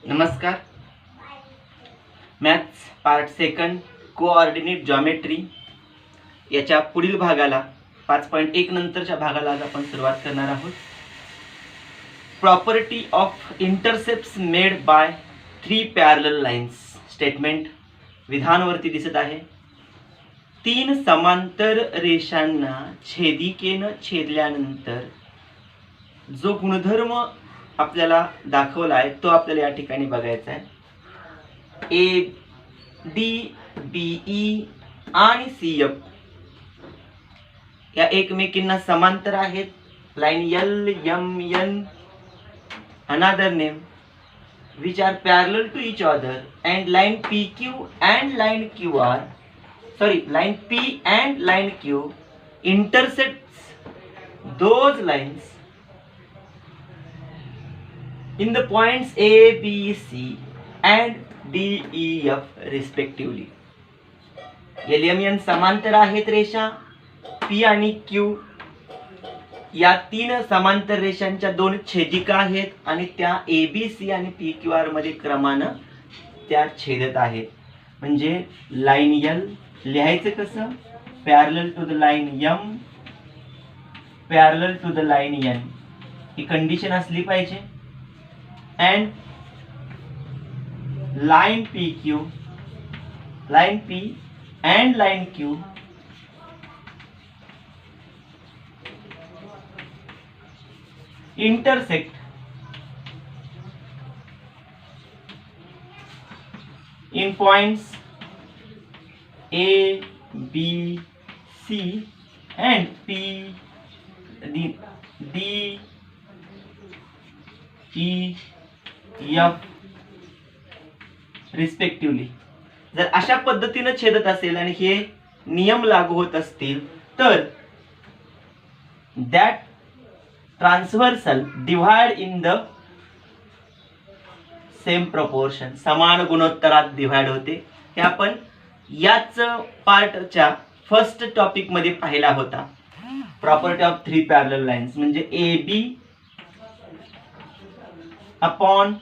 नमस्कार. Maths part second coordinate geometry याच्या पुढील भागाला 5.1 नंतरच्या भागाला आज आपण सुरुवात करणार आहोत. Property of intercepts made by 3 parallel lines. Statement विधानवरती दिसत आहे. 3 समांतर रेषांना छेदिकेनं छेदल्यानंतर जो गुणधर्म आपल्याला दाखवला आहे तो आपल्याला या ठिकाणी बघायचा आहे. ए डी बी ई आणि सी एफ या एकमेकींना समांतर आहेत. Line L M N another name which are parallel to each other, and line PQ and line QR, line P and line Q intersects those lines in the points A, B, C and D, E, F respectively. LMN समांतर आहेत रेषा P आणि Q या 3 समांतर रेषांच्या 2 छेदिका आहेत आणि त्या A, B, C आणि P, Q, R मध्ये क्रमानं त्या छेदत आहेत. म्हणजे लाईन L लिहायचं कसं? Parallel to the line M, parallel to the line N ही कंडिशन असली पाहिजे. and line PQ, line P and line Q intersect in points A, B, C and P, D, E, F respectively. जर अशा पद्धतीने छेदत असेल आणि हे नियम लागू होत असतील तर that transversal divide in the same proportion, समान गुणोत्तरात डिव्हाइड होते. हे आपण याच पार्टच्या फर्स्ट टॉपिक मध्ये पाहिला होता. प्रॉपर्टी ऑफ 3 पॅरलल लाईन्स म्हणजे A B upon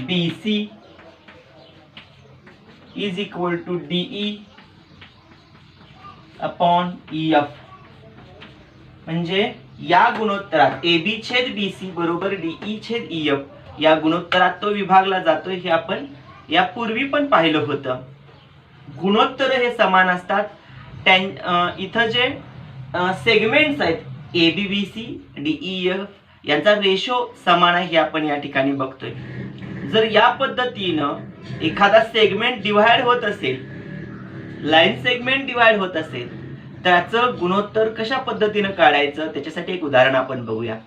BC is equal to DE upon EF. म्हणजे या गुणोत्तरात AB छेद BC बरोबर DE छेद EF या गुणोत्तरात तो विभागला जातोय. हे आपण यापूर्वी पण पाहिलं होतं. गुणोत्तर हे समान असतात. इथं जे सेगमेंट्स आहेत ABBC DEF यांचा रेशो समान आहे हे आपण या ठिकाणी बघतोय. जर या पद्धतीनं एखादा सेगमेंट डिव्हाइड होत असेल, लाईन सेगमेंट डिव्हाइड होत असेल, त्याचं गुणोत्तर कशा पद्धतीनं काढायचं त्याच्यासाठी एक उदाहरण आपण बघूया.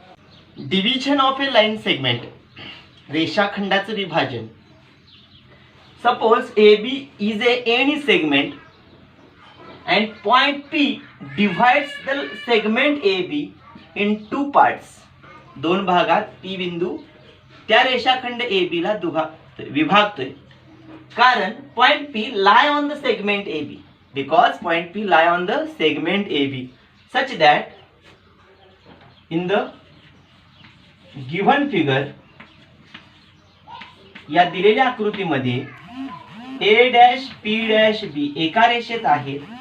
Division of a line segment, रेषाखंडाचं विभाजन. Suppose AB is any segment and point P divides the segment AB in 2 parts. 2 भागात P बिंदू त्या रेषाखंड AB ला विभागतोय. कारण point P lie on the segment AB, because point P lie on the segment AB such that in the given figure या दिलेल्या आकृतीमध्ये A', P', एका रेषेत आहेत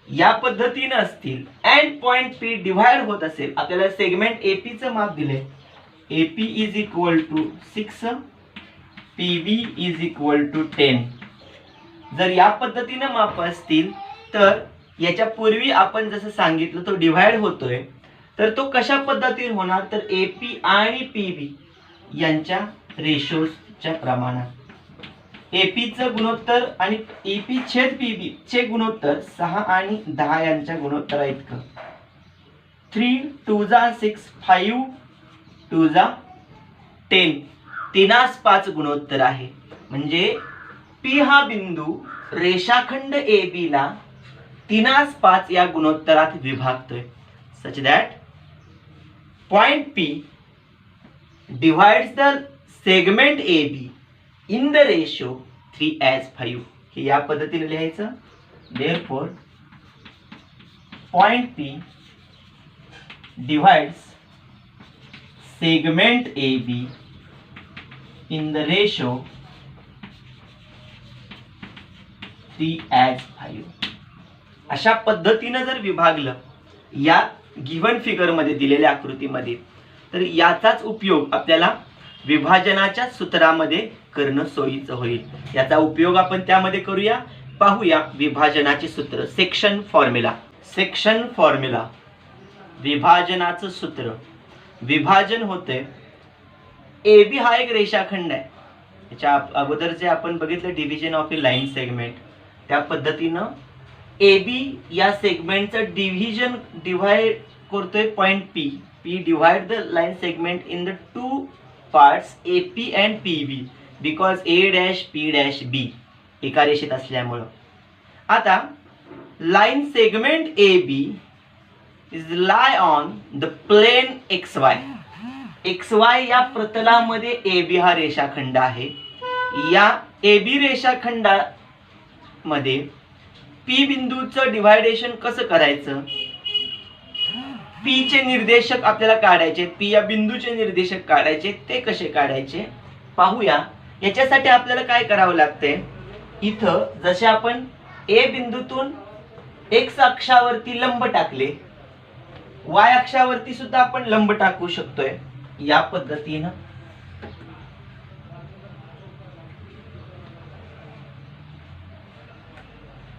या पद्धतीने असतील अँड पॉइंट P डिव्हाइड होत असेल. आपल्याला सेगमेंट AP चं माप दिले. AP is equal to 6, PB is equal to 10. जर या पद्धतीने माप असतील तर याच्या पूर्वी आपण जसं सांगितलं तो डिव्हाइड होतोय तर तो कशा पद्धतीने होणार तर AP आणि PB यांच्या रेशोच्या प्रमाणात. AP चं गुणोत्तर आणि AP छेद PB चे गुणोत्तर 6 आणि 10 यांच्या गुणोत्तरा इतकं. 3 2 6 5 2 10 3/5 गुणोत्तर आहे. म्हणजे P हा बिंदू रेषाखंड AB ला 3/5 या गुणोत्तरात विभागतोय. Such that point P divides the segment AB in the ratio 3:5. हे या पद्धतीने लिहायचं. Therefore point P divides segment AB in the ratio 3:5. अशा पद्धतीनं जर विभागलं या गिव्हन फिगर मध्ये दिलेल्या आकृतीमध्ये, तर याचाच उपयोग आपल्याला विभाजनाच्या सूत्रामध्ये करणं सोयीचं होईल. याचा उपयोग आपण त्यामध्ये करूया. पाहूया विभाजनाचे सूत्र. Section formula. सेक्शन फॉर्म्युला, विभाजनाचं सूत्र. विभाजन होते, ए बी हा एक रेषाखंड आहे. त्याच्या अगोदर जे आपण बघितलं division of a line segment, त्या पद्धतीनं ए बी या सेगमेंटचं डिव्हाइड करतोय point P. P divide the line segment in the two parts A P and P B because A dash P dash B एका रेषेत असल्यामुळं. आता line segment A B is lie on the plane x y. X y या प्रतलामध्ये A B हा रेषाखंड आहे. या ए बी रेषाखंडामध्ये पी बिंदूचं डिव्हायडेशन कसं करायचं, पी चे निर्देशक आपल्याला काढायचे, पी या बिंदूचे निर्देशक काढायचे, ते कसे काढायचे पाहूया. याच्यासाठी आपल्याला काय करावं लागतंय, इथं जसे आपण ए बिंदूतून एक्स अक्षावरती लंब टाकले, वाय अक्षावरती सुद्धा आपण लंब टाकू शकतोय. या पद्धतीनं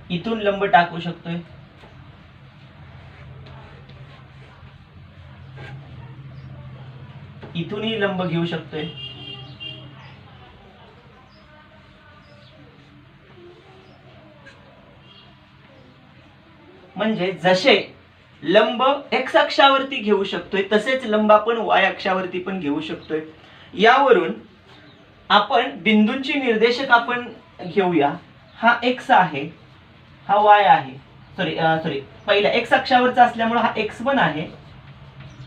इथून लंब टाकू शकतोय. इथूनही लंब घेऊ शकतोय. म्हणजे जसे लंब एक्स अक्षावरती घेऊ शकतोय तसेच लंब आपण वाय अक्षावरती पण घेऊ शकतोय. यावरून आपण बिंदूंची निर्देशक आपण घेऊया. हा एक्स आहे, हा वाय आहे. सॉरी पहिला एक्स अक्षावरचा असल्यामुळे हा x1 आहे,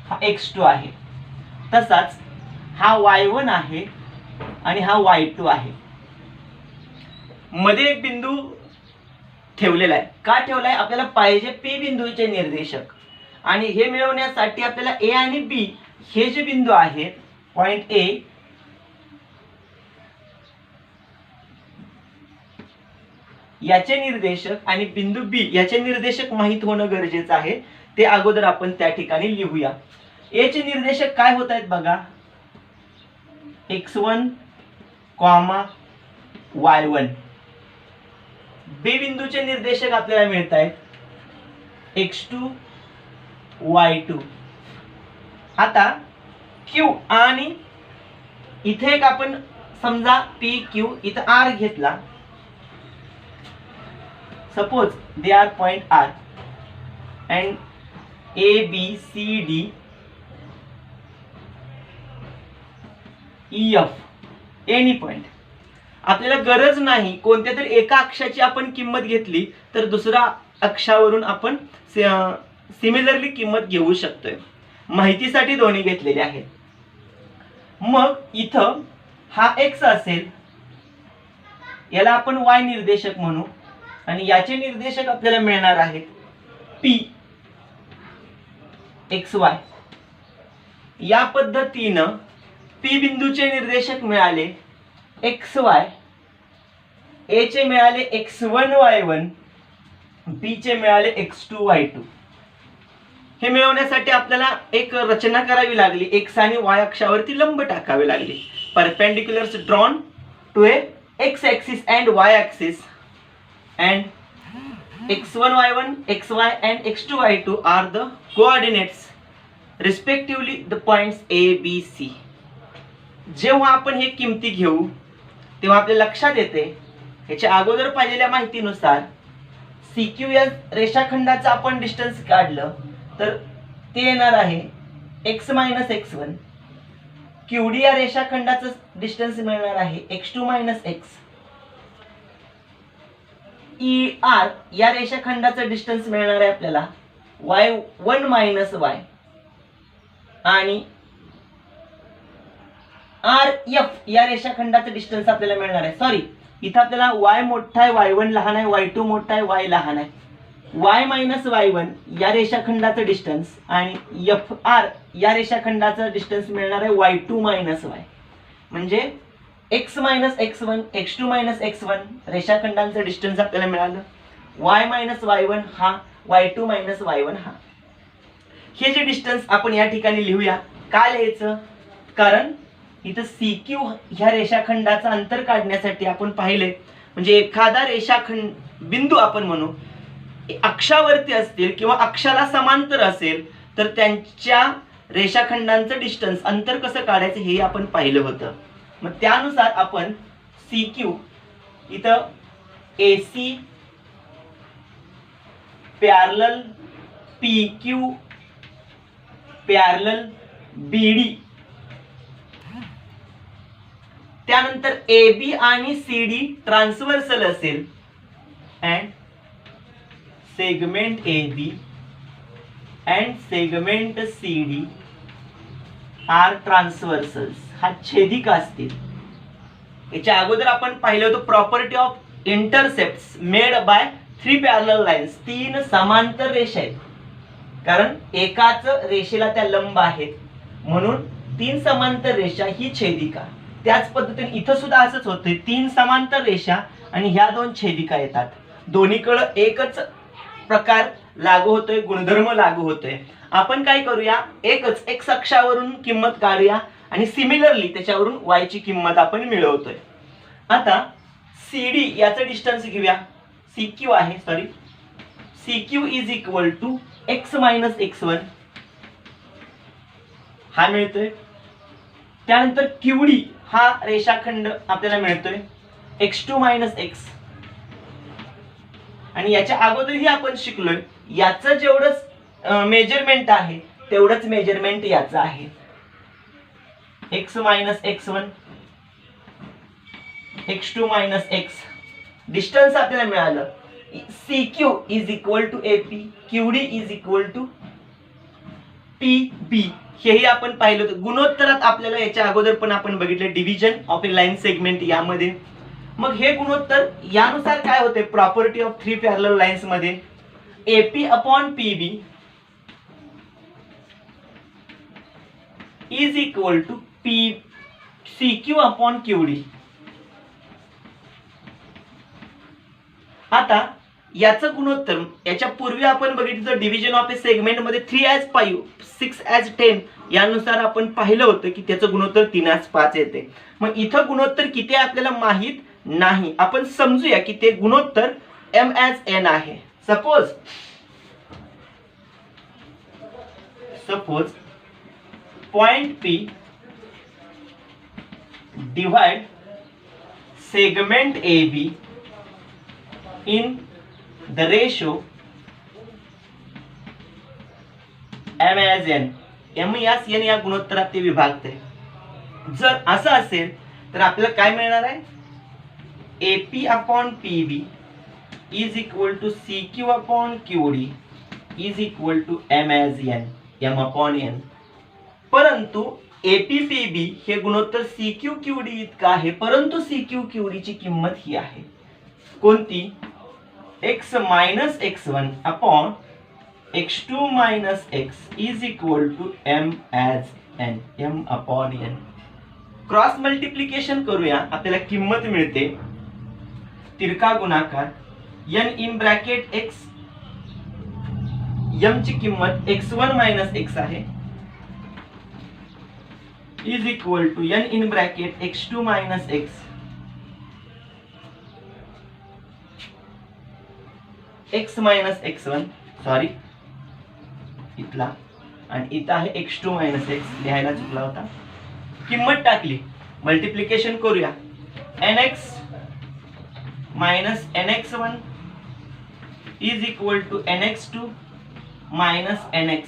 हा x2 आहे. तसाच हा y1 आहे आणि हा y2 आहे. मध्ये एक बिंदू ठेवलेला आहे. का ठेवलाय, आपल्याला पाहिजे पी बिंदूचे निर्देशक, आणि हे मिळवण्यासाठी आपल्याला ए आणि बी हे जे बिंदू आहेत, पॉइंट ए याचे निर्देशक आणि बिंदू बी याचे निर्देशक माहित होणं गरजेचं आहे. ते अगोदर आपण त्या ठिकाणी लिहूया. ए चे निर्देशक काय होत आहेत बघा, x1, y1. बी बिंदूचे निर्देशक आपल्याला मिळत आहेत x2, y2. आता Q आणि इथे एक आपण समजा पी क्यू इथं आर घेतला. Suppose they are point R and A, B, C, D, E, F any point. आपल्याला गरज नाही कोणत्या तरी एका अक्षाची आपण किंमत घेतली तर दुसऱ्या अक्षावरून आपण सिमिलरली किंमत घेऊ शकतोय. माहितीसाठी दोन्ही घेतलेले आहेत. मग इथं हा x असेल, याला आपण y निर्देशक म्हणू, आणि याचे निर्देशक आपल्याला मिळणार आहेत p xy. या पद्धतीनं p बिंदूचे निर्देशक मिळाले xy, a चे मिळाले x1 y1, b चे मिळाले x2 y2. हे मिळवण्यासाठी आपल्याला एक रचना करावी लागली. x आणि y अक्षावरती लंब टाकावे लागले. Perpendiculars drawn to a x axis and y axis, and x1 y1, xy and x2 y2 are the coordinates respectively the points A, B, C. जेव्हा आपण हे किमती घेऊ तेव्हा आपल्या लक्षात येते, याच्या अगोदर पाहिलेल्या माहितीनुसार CQ या रेषाखंडाचा आपण डिस्टन्स काढलं तर ते येणार आहे x - x1. QD या रेषाखंडाचं डिस्टन्स मिळणार आहे x2 - x. ER या रेषाखंडाचं डिस्टन्स मिळणार आहे आपल्याला y1 - y. आणि RF या रेषाखंडाचं डिस्टन्स आपल्याला मिळणार आहे. सॉरी, इथं आपल्याला y मोठा आहे, y1 लहान आहे, y2 मोठा आहे, y लहान आहे. y - y1 या रेषाखंडाचं डिस्टन्स आणि FR या रेषाखंडाचं डिस्टन्स मिळणार आहे y2 - y. म्हणजे x minus x1 x2 minus x1 रेषाखंडांचं डिस्टन्स आपल्याला मिळालं. y मायनस y1 हा y2 मायनस y1 हा. हे जे डिस्टन्स आपण या ठिकाणी लिहूया. का लिहायचं? कारण इथं CQ ह्या रेषाखंडाचं अंतर काढण्यासाठी आपण पाहिले म्हणजे एखादा रेषाखंड बिंदू आपण म्हणू अक्षावरती असतील किंवा अक्षाला समांतर असेल तर त्यांच्या रेषाखंडांचं डिस्टन्स अंतर कसं काढायचं हे आपण पाहिलं होतं. मग त्यानुसार आपण CQ इथं AC parallel PQ parallel BD त्यानंतर AB आणि CD ट्रान्सव्हर्सल असेल and segment AB and segment CD are transversals हा छेदिका असतील. याच्या अगोदर आपण पाहिलं होतं property of intercepts made by 3 parallel lines. 3 समांतर रेषा आहेत कारण एकाच रेषेला त्या लंब आहेत म्हणून 3 समांतर रेषा ही छेदिका. त्याच पद्धतीने इथं सुद्धा असंच होतंय. 3 समांतर रेषा आणि ह्या 2 छेदिका येतात. दोन्हीकडे एकच प्रकार लागू होतोय, गुणधर्म लागू होतोय. आपण काय करूया एकच x अक्षावरून किंमत काढूया आणि सिमिलरली त्याच्यावरून y ची किंमत आपण मिळवतोय. आता CD याचं डिस्टन्स घेऊया. CQ आहे sorry CQ is equal to x minus x1 हा मिळतोय. त्यानंतर QD हा रेषाखंड आपल्याला मिळतोय x2 मायनस x आणि याच्या अगोदरही आपण शिकलोय याचं जेवढं मेजरमेंट आहे तेवढंच मेजरमेंट याचं आहे. x minus x1 x2 minus x distance आपल्याला मिळालं. CQ is equal to AP QD is equal to PB हेही आपण पाहिलं होतं. गुणोत्तरात आपल्याला याच्या अगोदर पण आपण बघितलं division of a line segment यामध्ये. मग हे गुणोत्तर यानुसार काय होते प्रॉपर्टी ऑफ 3 पॅरलल लाईन्स मध्ये AP upon PB is equal to CQ upon QD. आता याचं गुणोत्तर याच्या पूर्वी आपण बघितलं डिव्हिजन ऑफ ए सेगमेंट मध्ये 3:5 6:10 यानुसार आपण पाहिलं होतं की त्याचं गुणोत्तर 3:5 येते. मग इथं गुणोत्तर किती आहे आपल्याला माहित नाही. आपण समजूया की ते गुणोत्तर M/N आहे. Suppose point P divide segment AB in the ratio M/N. M/N या गुणोत्तरात ते विभागते. जर असं असेल तर आपल्याला काय मिळणार आहे AP upon PB is equal to CQ upon QD is equal to M/N M upon N. परंतु AP PB हे गुणोत्तर CQ QD इतका आहे परंतु CQ QD ची किंमत ही आहे कोणती x minus x1 upon x2 minus x is equal to M/N M upon N. Cross multiplication करूया आपल्याला किंमत मिळते तिरका गुणाकार n in bracket x m ची किंमत x1 मायनस x आहे is equal to n in bracket x2 minus x x minus x1 sorry इथला आणि इथं आहे x2 मायनस x लिहायला चुकला होता. किंमत टाकली मल्टिप्लिकेशन करूया nx minus nx1 is equal to nx2 minus nx.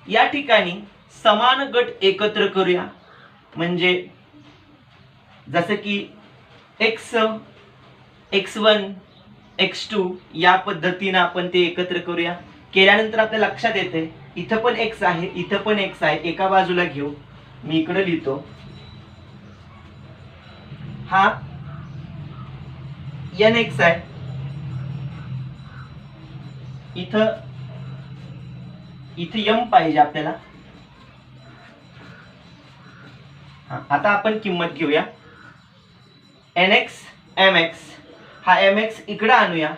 या ठिकाणी समान गट एकत्र करूया म्हणजे जसं की x x1 x2 या पद्धतीने आपण ते एकत्र करूया. केल्यानंतर आपल्या लक्षात येते इथं पण x आहे इथं पण x आहे. एका बाजूला घेऊ मी इकडे लिहितो हा nx आहे इथं m पाहिजे आपल्याला आता आपण किंमत घेऊया. nx mx, हा mx इकडे आणूया.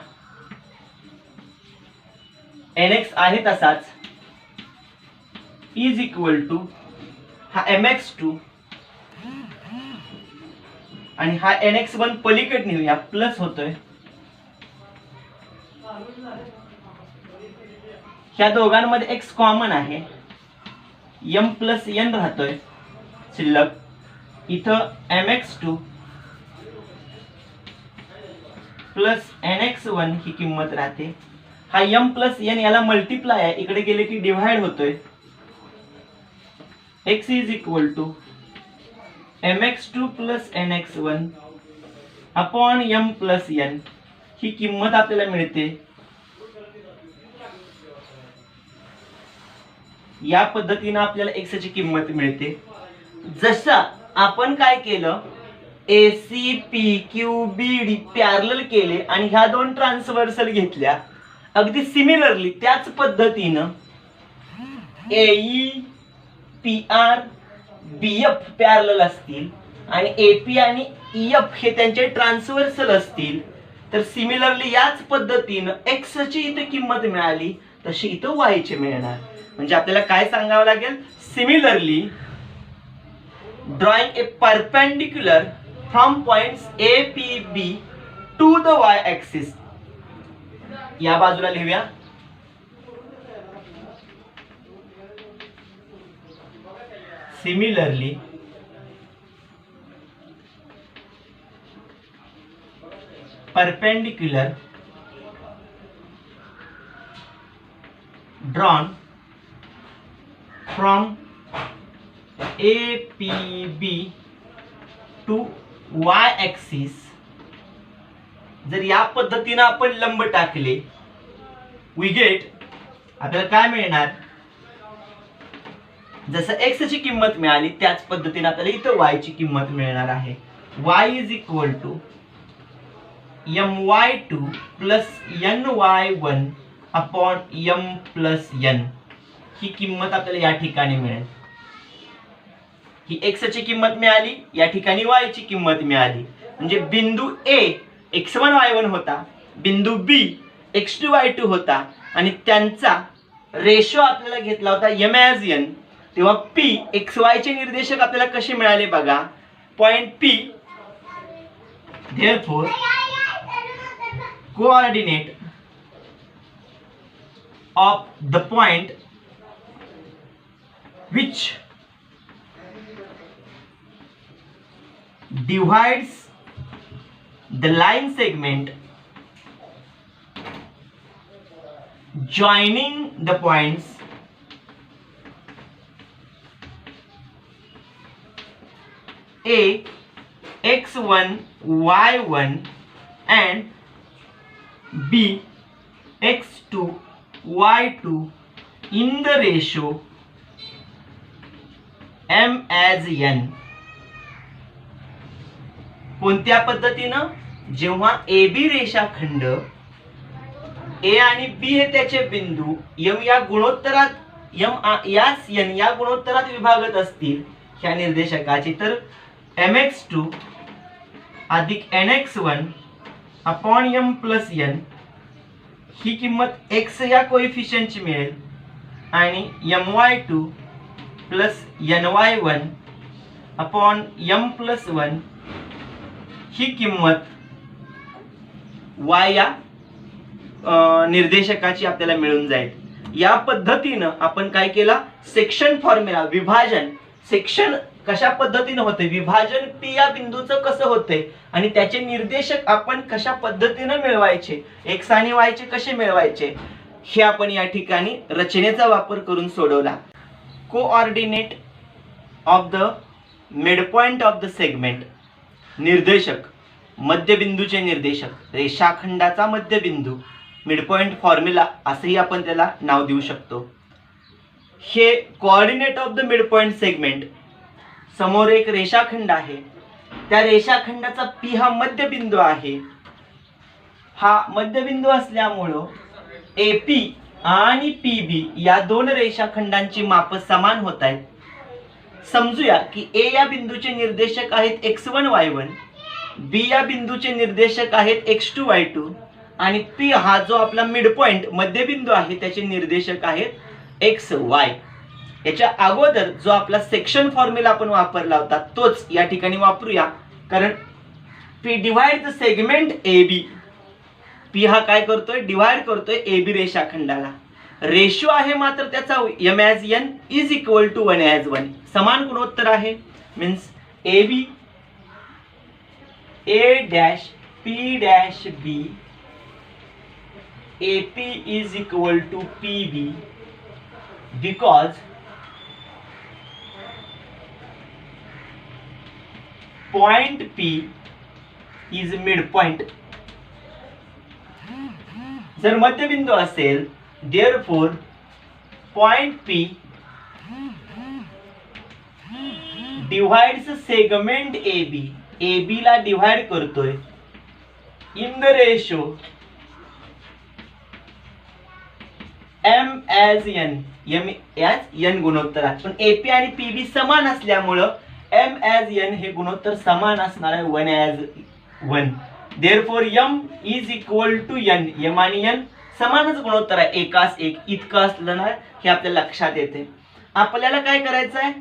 nx आहे तसाच इज इक्वल टू हा mx2 आणि हा nx1 पलीकडे नेऊया, प्लस होतोय. ह्या दोघांमध्ये x कॉमन आहे, m प्लस n राहतोय शिल्लक. इथं mx2 प्लस nx1 ही किंमत राहते. हा m प्लस n याला मल्टिप्लाय आहे, इकडे गेले की डिव्हाइड होतोय. x is equal to mx2 plus nx1 upon m plus n ही किंमत आपल्याला मिळते. या पद्धतीने आपल्याला x ची किंमत मिळते. जसं आपण काय केलं, AC PQBD पॅरलल केले आणि ह्या दोन ट्रान्सव्हर्सल घेतल्या, अगदी सिमिलरली त्याच पद्धतीनं AE PR BF पॅरलल असतील आणि AP आणि EF हे त्यांचे ट्रान्सव्हर्सल असतील, तर सिमिलरली याच पद्धतीनं x ची इथे किंमत मिळाली तशी इथं y ची मिळणार. म्हणजे आपल्याला काय सांगावं लागेल, similarly drawing a perpendicular from points A P B to the y axis. या बाजूला लिहूया. Similarly perpendicular drawn from A P B to y axis. जर या पद्धतीने आपण लंब टाकले, we get आपल्याला काय मिळणार, जसं x ची किंमत मिळाली त्याच पद्धतीने आपल्याला इथं y ची किंमत मिळणार आहे. y is equal to my2 plus ny1 upon m plus n ही किंमत आपल्याला या ठिकाणी मिळेल. ही x ची किंमत मिळाली, या ठिकाणी y ची किंमत मिळाली. म्हणजे बिंदू A x1 y1 होता, बिंदू B x2 y2 होता आणि त्यांचा रेशो आपल्याला घेतला होता m as n. तेव्हा P xy चे निर्देशक आपल्याला कसे मिळाले बघा. Point P therefore coordinate of the point which divides the line segment joining the points A x1 y1 and B x2 y2 in the ratio m as n. कोणत्या पद्धतीनं, जेव्हा AB रेषाखंड A आणि B हे त्याचे बिंदू m या गुणोत्तरात n या गुणोत्तरात विभागत असतील ह्या निर्देशकाची, तर mx2 अधिक nx1 upon m plus n ही किंमत x या कोएफिशियंटची मिळेल आणि my2 plus ny1 upon m plus 1 ही किंमत y या निर्देशकाची आपल्याला मिळून जाईल. या पद्धतीनं आपण काय केला, सेक्शन फॉर्म्युला, विभाजन, सेक्शन कशा पद्धतीने होते, विभाजन P या बिंदूचं कसं होते आणि त्याचे निर्देशक आपण कशा पद्धतीने मिळवायचे, x आणि y चे कसे मिळवायचे, हे आपण या ठिकाणी रचनेचा वापर करून सोडवला. Coordinate of the midpoint of the segment, निर्देशक, मध्यबिंदूचे निर्देशक, रेषाखंडाचा मध्यबिंदू, मिडपॉइंट फॉर्म्युला असंही आपण त्याला नाव देऊ शकतो. हे coordinate of the midpoint segment, समोर एक रेषाखंड आहे, त्या रेषाखंडाचा P हा मध्यबिंदू आहे. हा मध्यबिंदू असल्यामुळं AP आणि PB या दोन रेषाखंडांची माप समान होत आहेत. समजूया की ए या बिंदूचे निर्देशक आहेत x1 y1, बी या बिंदूचे निर्देशक आहेत x2 y2 आणि पी हा जो आपला मिड पॉइंट मध्यबिंदू आहे त्याचे निर्देशक आहेत x y. याच्या अगोदर जो आपला सेक्शन फॉर्म्युला आपण वापरला होता तोच या ठिकाणी वापरूया, कारण P divide the segment A B. P हा काय करतोय, डिवाइड करतोय ए बी रेषाखंडाला. रेशो आहे मात्र त्याचा m as n is equal to 1 as 1. समान गुणोत्तर आहे. Means A B A dash P dash B A P is equal to P B because point P is mid point. जर मध्यबिंदू असेल therefore point P divides segment AB. AB ला divide करतोय in the ratio m as n. m as n गुणोत्तर आहे, पण AP आणि PB समान असल्यामुळं m as n हे गुणोत्तर समान असणार आहे 1 as 1. therefore m is equal to n. m आणि n समानच गुणोत्तर आहे, एकास एक इतकं असलं ना हे आपल्या लक्षात येते. आपल्याला काय करायचं आहे,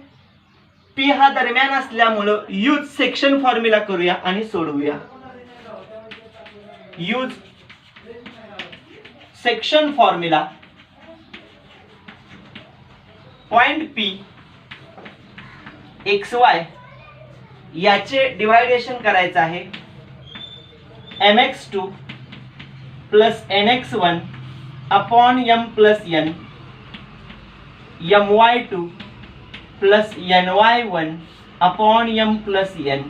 P हा दरम्यान असल्यामुळं यूज सेक्शन फॉर्म्युला करूया आणि सोडवूया. Use section formula. Point P XY याचे डिवायडेशन करायचं आहे mx2 plus nx1 upon m plus n my2 plus ny1 upon m plus n.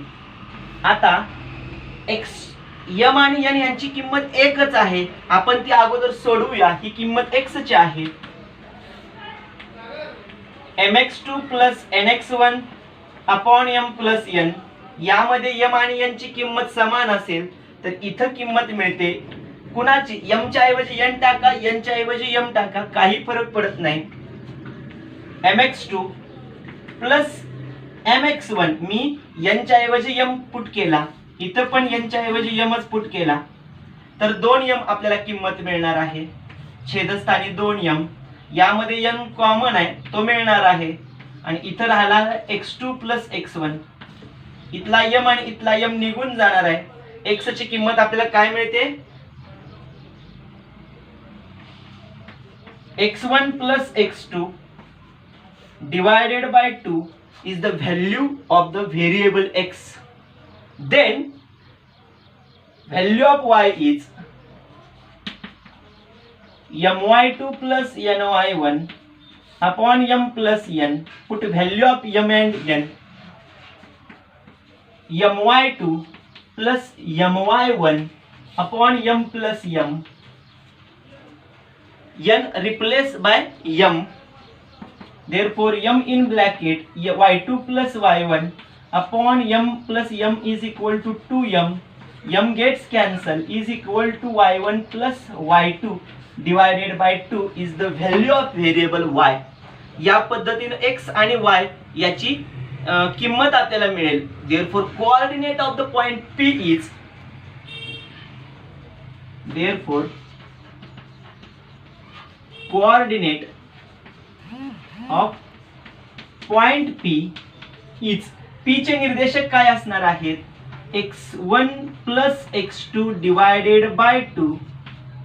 आता m आणि n यांची किंमत एकच आहे, आपण ती अगोदर सोडवूया. ही किंमत x ची आहे. mx2 plus nx1 upon m plus n. यामध्ये m आणि n ची किंमत समान असेल तर इथं किंमत मिळते कुणाची, m च्या ऐवजी n टाका, n च्या ऐवजी m टाका, काही फरक पडत नाही. mx2 प्लस mx1 मी n च्या ऐवजी m पुट केला, इथं पण n च्या ऐवजी m च पुट केला तर 2m आपल्याला किंमत मिळणार आहे. छेदस्थानी 2m, यामध्ये n कॉमन आहे तो मिळणार आहे आणि इथं राहिला x2 प्लस x1. इथला m आणि इथला m निघून जाणार आहे. x ची किंमत आपल्याला काय मिळते, x1 plus x2 divided by 2 is the value of the variable x. Then value of y is my2 plus ny1 upon m plus n. Put value of m and n. my2 plus my1 upon m plus m. n replaced by m. Therefore m in bracket y2 plus y1 upon m plus m is equal to 2m. m gets cancelled is equal to y1 plus y2 divided by 2 is the value of variable y. या पद्धतीने x आणि y याची किंमत आपल्याला मिळेल. Therefore coordinate of the point P is coordinate of point P is P चे निर्देशक काय असणार आहेत, x1 plus x2 divided by 2,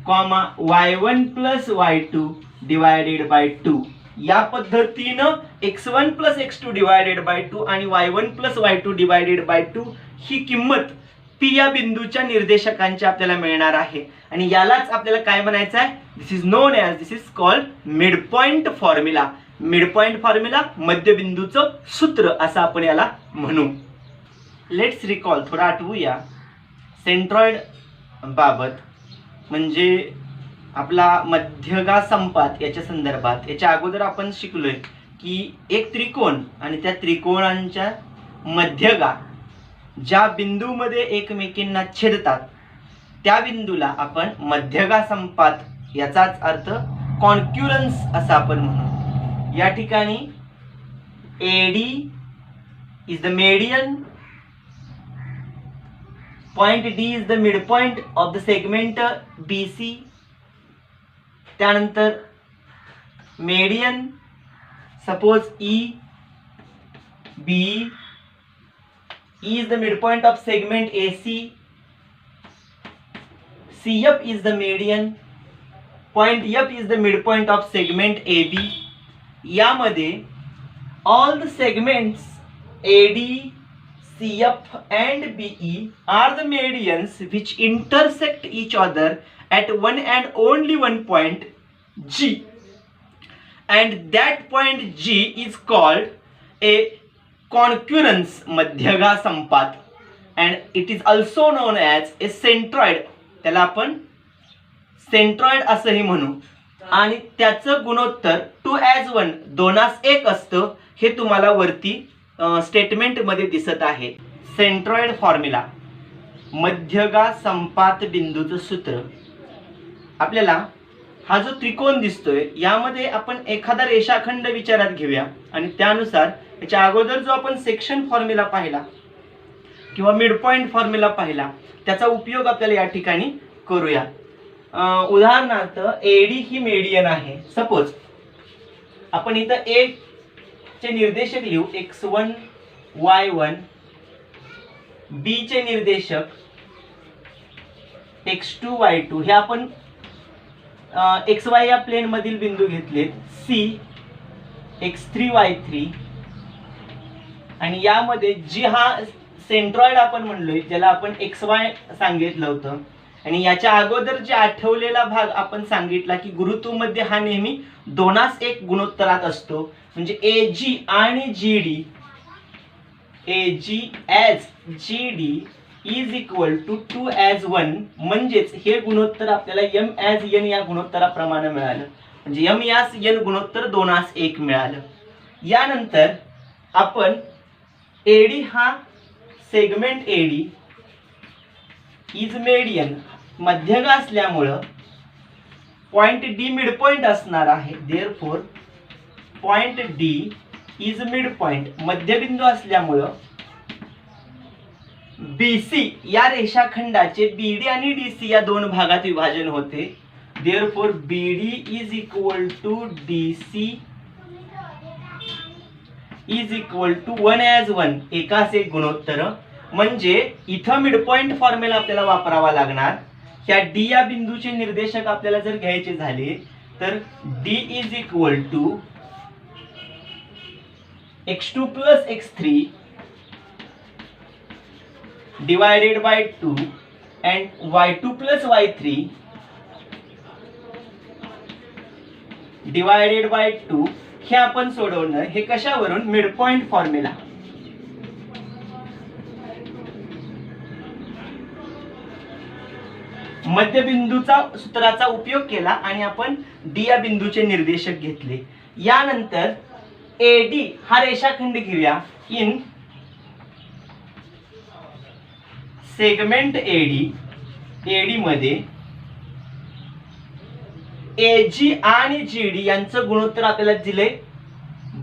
y1 plus y2 divided by 2. या पद्धतीनं x1 plus x2 divided by 2 आणि y1 plus y2 divided by 2 ही किंमत P या बिंदूच्या निर्देशकांची आपल्याला मिळणार आहे आणि यालाच आपल्याला काय म्हणायचं आहे, this is called midpoint formula. Midpoint formula मध्यबिंदूचं सूत्र असं आपण याला म्हणू. लेट्स रिकॉल, थोडा आठवूया सेंट्रॉइड बाबत, म्हणजे आपला मध्यगा संपात याच्या संदर्भात. याच्या अगोदर आपण शिकलोय की एक त्रिकोण आणि त्या त्रिकोणांच्या मध्यगा ज्या बिंदूमध्ये एकमेकींना छेदतात त्या बिंदूला आपण मध्यगा संपात, याचाच अर्थ कॉन्क्युरन्स असं आपण म्हणू. या ठिकाणी AD is the median, point D is the midpoint of the segment BC. त्यानंतर median suppose E is the midpoint of segment AC. CF is the median, point F is the midpoint of segment AB. यामध्ये all the segments AD, CF and BE are the medians which intersect each other at one and only one point G, and that point G is called a concurrence, मध्यगा संपात, and it is also known as a centroid. त्याला आपण centroid असंही म्हणू, आणि त्याचं गुणोत्तर 2:1 2:1 असतं. हे तुम्हाला वरती स्टेटमेंट मध्ये दिसत आहे. सेंट्रॉइड फॉर्म्युला, मध्यगा संपात बिंदूचं सूत्र. आपल्याला हा जो त्रिकोण दिसतोय यामध्ये आपण एखादा रेषाखंड विचारात घेऊया आणि त्यानुसार याच्या अगोदर जो आपण सेक्शन फॉर्म्युला पाहिला किंवा मिड पॉइंट फॉर्म्युला पाहिला त्याचा उपयोग आपल्याला या ठिकाणी करूया. उदाहरणार्थ एडी ही मेडियन आहे. सपोज आपण इथं ए चे निर्देशक लिहू x1 y1, बी चे निर्देशक x2 y2. हे आपण xy या प्लेन मधील बिंदू घेतलेत. सी x3 y3, आणि यामध्ये जी हा सेंट्रॉइड आपण म्हणलोय ज्याला आपण xy सांगितलं होतं, आणि याच्या अगोदर जे आठवलेला भाग आपण सांगितला की गुरुत्वमध्ये हा नेहमी 2:1 गुणोत्तरात असतो. म्हणजे AG आणि GD, AG as GD is equal to 2:1. म्हणजेच हे गुणोत्तर आपल्याला M as N या गुणोत्तराप्रमाणे मिळालं. म्हणजे M as N गुणोत्तर 2:1 मिळालं. यानंतर आपण AD हा सेगमेंट AD इज मेडियन, मध्यगा असल्यामुळं पॉइंट D मिड पॉइंट असणार आहे. Therefore point D is mid point, मध्यबिंदू असल्यामुळं BC या रेषाखंडाचे BD आणि DC या दोन भागात विभाजन होते. Therefore BD is equal to DC is equal to 1:1, एकाच एक गुणोत्तर. म्हणजे इथं मिड पॉइंट फॉर्म्युला आपल्याला वापरावा लागणार. ह्या D या बिंदूचे निर्देशक आपल्याला जर घ्यायचे झाले तर D is equal to x2 plus x3 divided by 2 and y2 plus y3 divided by 2. हे आपण सोडवणं. हे कशावरून? Mid point formula. मध्यबिंदूचा सूत्राचा उपयोग केला आणि आपण D या बिंदूचे निर्देशक घेतले. यानंतर AD हा रेषाखंड घेऊया. इन सेगमेंट AD मध्ये AG आणि GD यांचं गुणोत्तर आपल्याला दिले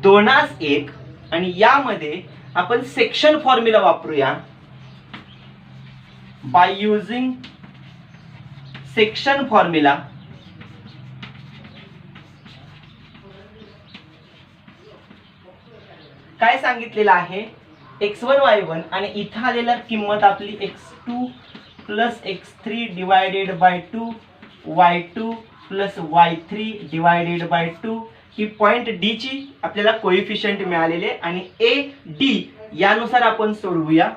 2:1, आणि यामध्ये आपण सेक्शन फॉर्म्युला वापरूया. बाय युजिंग सेक्शन फॉर्म्युला काय सांगितलेलं आहे? x1 y1 आणि इथं आलेला किंमत आपली x2 plus x3 divided by 2, y2 plus y3 divided by 2. He point D ची आपल्याला कोएफिशिएंट मिळालेले, आणि AD यानुसार आपण सोडवूया.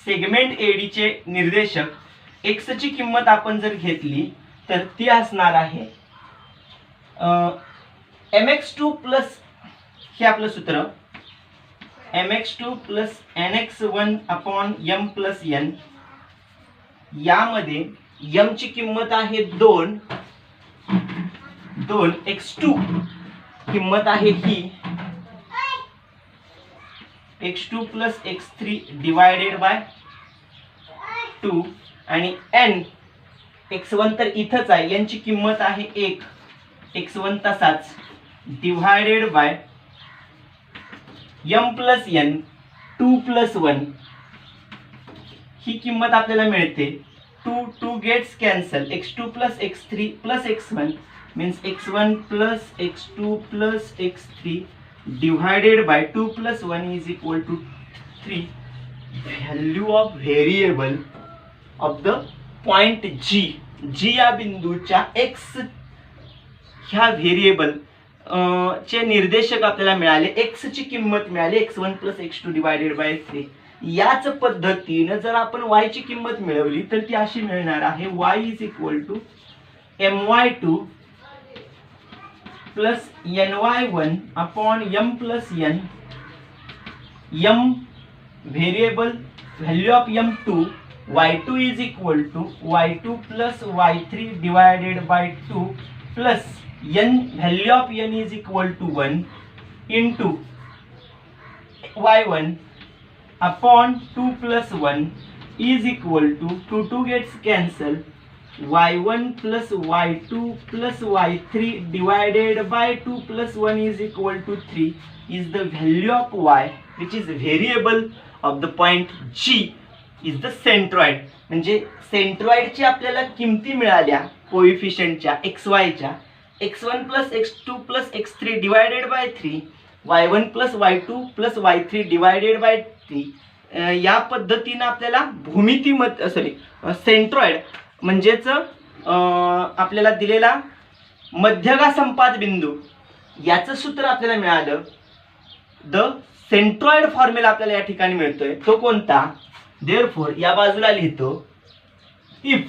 सेगमेंट AD चे निर्देशक x ची किंमत आपण जर घेतली तर ती असणार आहे mx2 प्लस, हे आपलं सूत्र mx2 plus nx1 upon m plus n. यामध्ये m ची किंमत आहे 2, x2 किंमत आहे ही x2 plus x3 divided by 2, आणि n x1 तर इथंच आहे, n ची किंमत आहे 1, x1 तसाच divided by m plus n. 2 + 1 ही किंमत आपल्याला मिळते. 2 gates cancel. x2 + x3 + x1 means x1 + x2 + x3 divided by 2 + 1 is equal to 3. Value of variable of the point G या बिंदूच्या x ह्या व्हेरिएबल चे निर्देशक आपल्याला मिळाले. x ची किंमत मिळाली x1 + x2 divided by 3. याच पद्धतीने जर आपण y ची किंमत मिळवली तर ती अशी मिळणार आहे y is equal to my2 plus ny1 upon m plus n. m variable value of m2, y2 is equal to y2 plus y3 divided by 2 plus n value of n is equal to 1 into y1 upon 2 plus 1 is equal to 2 gets cancel. y1 plus y2 plus y3 divided by 2 plus 1 is equal to 3 is the value of y which is variable of the point G is the centroid. म्हणजे सेंट्रॉइडची आपल्याला किमती मिळाल्या कोएफिशियंटच्या xy च्या x1 plus x2 plus x3 divided by 3 y1 plus y2 plus y3 divided by 3. या पद्धतीने आपल्याला centroid म्हणजेच आपल्याला दिलेला मध्यगा संपात बिंदू याचं सूत्र आपल्याला मिळालं. द सेंट्रॉइड फॉर्म्युला आपल्याला या ठिकाणी मिळतोय. तो कोणता? देअरफॉर या बाजूला लिहितो if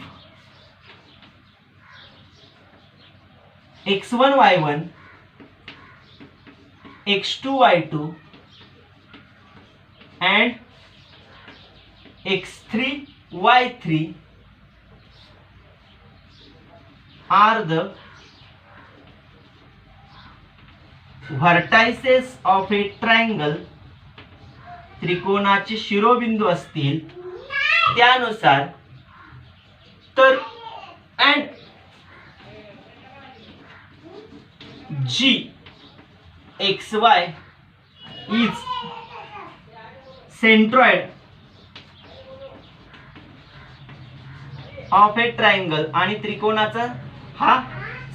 x1 y1 x2 y2 and x3 y3 are the vertices of a triangle. त्रिकोणाचे शिरोबिंदू असतील त्यानुसार तर and G xy is centroid of a triangle आणि त्रिकोणाचा हा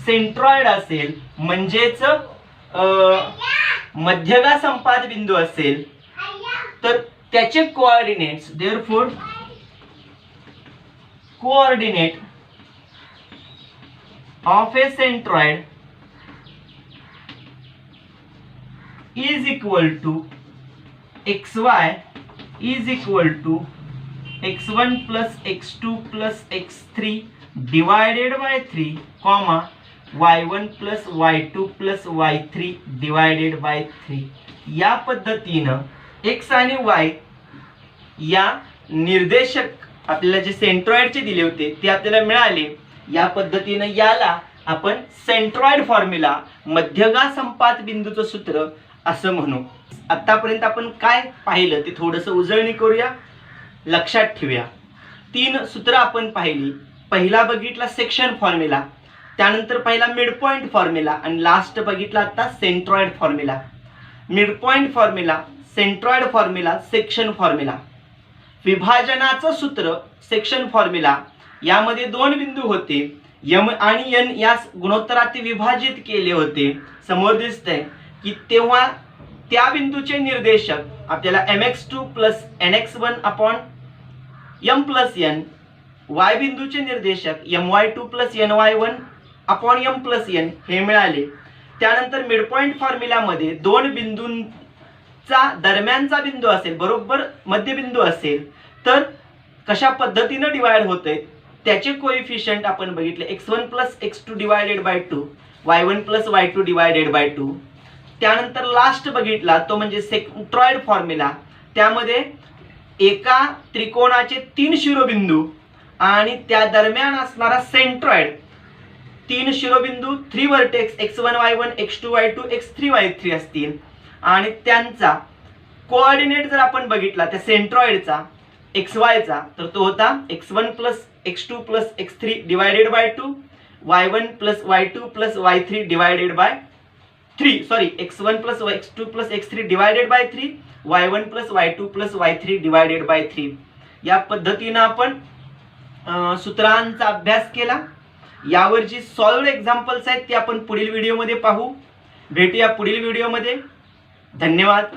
सेंट्रॉइड असेल म्हणजेच मध्यगा संपात बिंदू असेल तर त्याचे coordinates therefore coordinate of A centroid is equal to xy is equal to x1 plus x2 plus x3 divided by 3 comma y1 plus y2 plus y3 divided by 3. या पद्धतीनं x आणि y या निर्देशक आपल्याला जे सेंट्रॉइडचे दिले होते ते आपल्याला मिळाले. या पद्धतीनं याला आपण सेंट्रॉइड फॉर्म्युला मध्यगा संपात बिंदूचं सूत्र असं म्हणू. आतापर्यंत आपण काय पाहिलं ते थोडंसं उजळणी करूया, लक्षात ठेवूया. 3 सूत्र आपण पाहिली. पहिला बघितला सेक्शन फॉर्म्युला, त्यानंतर पहिला मिड पॉइंट फॉर्म्युला आणि लास्ट बघितला आता centroid formula. Midpoint formula, centroid formula, section formula. विभाजनाचं सूत्र सेक्शन फॉर्म्युला यामध्ये 2 बिंदू होते, m आणि n या गुणोत्तरात विभाजित केले होते. समोर दिसतंय की तेव्हा त्या बिंदूचे निर्देशक आपल्याला mx2 plus nx1 upon m plus n, y बिंदूचे निर्देशक my2 plus ny1 upon m plus n हे मिळाले. त्यानंतर मिड पॉइंट फॉर्म्युला मध्ये 2 बिंदूंचा दरम्यानचा बिंदू असेल, बरोबर मध्यबिंदू असेल तर कशा पद्धतीने डिवाइड होते त्याचे कोएफिशियंट आपण बघितले. x1 plus x2 divided by 2, y1 plus y2 divided by 2. त्यानंतर लास्ट बघितला तो म्हणजे सेंट्रॉइड फॉर्म्युला. त्यामध्ये एका त्रिकोणाचे 3 शिरोबिंदू आणि त्या दरम्यान असणारा सेंट्रॉइड 3 शिरोबिंदू 3 vertex x1 y1 x2 y2 x3 y3 असतील आणि त्यांचा कोऑर्डिनेट जर आपण बघितला त्या सेंट्रॉइडचा xy चा तर तो होता x1 plus x2 plus x3 divided by 2, y1 plus y2 plus y3 divided by x1 plus x2 plus x3 divided by 3, y1 plus y2 plus y3 divided by 3. या पद्धतीनं आपण सूत्रांचा अभ्यास केला. यावर जी सॉल्व्ड एक्झाम्पल्स आहेत ते आपण पुढील व्हिडिओमध्ये पाहू. भेटूया पुढील व्हिडिओमध्ये. धन्यवाद.